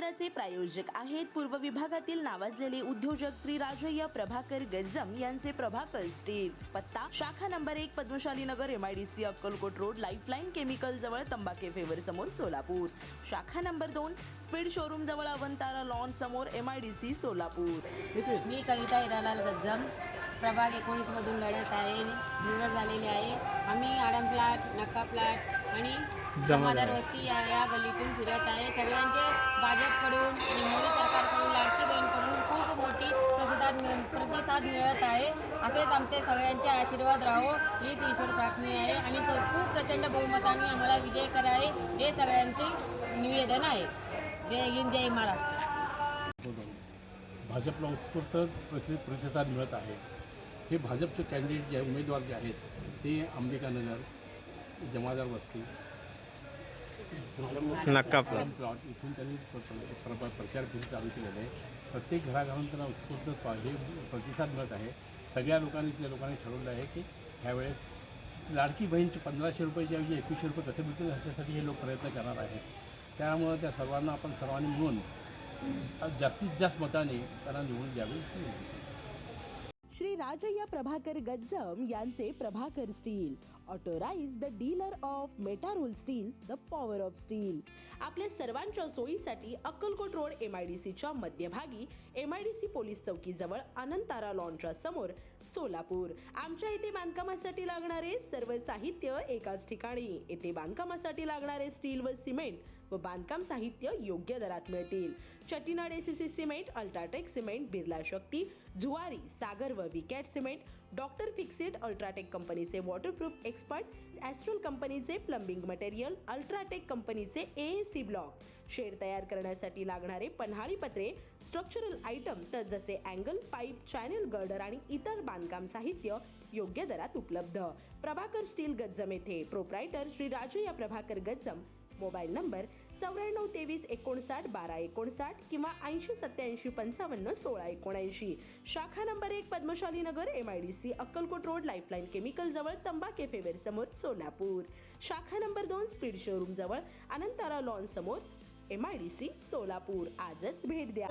सत्राचे प्रायोजक आहेत पूर्व विभागातील नावाजलेले उद्योजक श्री राजय्या प्रभाकर गज्जम यांचे प्रभाकर स्टील। पत्ता शाखा नंबर 1 पद्मशाली नगर MIDC Akkalkot road lifeline chemical जवळ तंबाके फेवर समोर सोलापूर। शाखा नंबर 2 स्पीड शोरूम जवळ अवंतारा लॉन समोर MIDC सोलापूर। मी कविता हिरालाल गज्जम प्रभाग 19 मधून लढत आहे, निवड झालेली आहे। आम्ही आडम प्लॉट, नक्का प्लॉट आणि जमादार वस्ती या गल्लीतून फिरत आहे। सगळ्यांचे भाजपकडून आणि मोदी सरकारकडून लाडकी बहीणकडून खूप मोठी प्रतिसाद मिळत आहे। असेच आमचे सगळ्यांचे आशीर्वाद राहो हीच ईश्वर प्रार्थना आहे आणि खूप प्रचंड बहुमताने आम्हाला विजय करावे हे सगळ्यांचे निवेदन आहे। जय हिंद, जय महाराष्ट्र। भाजपला उत्स्फूर्त प्रतिसाद मिळत आहे। हे भाजपचे कॅन्डिडेट जे उमेदवार जे आहेत ते अंबिकानगर, जमादार वस्ती, नक्का प्लॉट इथून त्यांनी प्रचार फेरी चालू केलेले आहे। प्रत्येक घराघरातून त्यांना उत्स्फूर्त हे प्रतिसाद मिळत आहे। सगळ्या लोकांनी इथल्या लोकांनी ठरवलं आहे की ह्यावेळेस लाडकी बहीणचे 1500 रुपयाच्या ऐवजी 2100 रुपये कसे मिळतील ह्याच्यासाठी हे लोक प्रयत्न करणार आहेत। त्यामुळे त्या सर्वांना आपण सर्वांनी मिळून जास्तीत जास्त मताने त्यांना निवडून द्यावे। श्री राजय्या प्रभाकर गज्जम यांचे Prabhakar steel, authorise the dealer of Metarol steel, the power of steel. आपल्या सर्वांच्या सोयीसाठी अक्कलकोट रोड MIDCच्या मध्यभागी MIDC पोलीस चौकी जवळ अनंतारा लॉनच्या समोर सोलापूर। आमच्या इथे बांधकामासाठी लागणारे सर्व साहित्य एकाच ठिकाणी। येथे बांधकामासाठी लागणारे स्टील व सिमेंट व बांधकाम साहित्य योग्य दरात मिळतील। Chettinad ACC cement, UltraTech cement, Birla Shakti, Zuari, Sagar व Vicat cement, doctor Fixit, UltraTech कंपनीचे वॉटरप्रूफ एक्सपर्ट, ॲस्ट्रल कंपनीचे प्लंबिंग मटेरियल, अल्ट्राटेक कंपनीचे AAC ब्लॉक, शेड तयार करण्यासाठी लागणारे पन्हाळी पत्रे, स्ट्रक्चरल आयटम जसे अँगल, पाईप, चॅनल गर्डर आणि इतर बांधकाम साहित्य योग्य दरात उपलब्ध। प्रभाकर स्टील गज्जम येथे proprietor Shri Rajayya Prabhakar Gajjam. Mobile number 9423591259 किंवा 8087551679। शाखा नंबर 1 पद्मशाली नगर MIDC Akkalkot road lifeline chemical जवळ तंबाके फेवर समोर सोलापूर। शाखा नंबर 2 स्पीड शोरूम जवळ अनंतारा लॉन समोर MIDC सोलापूर। आजच भेट द्या।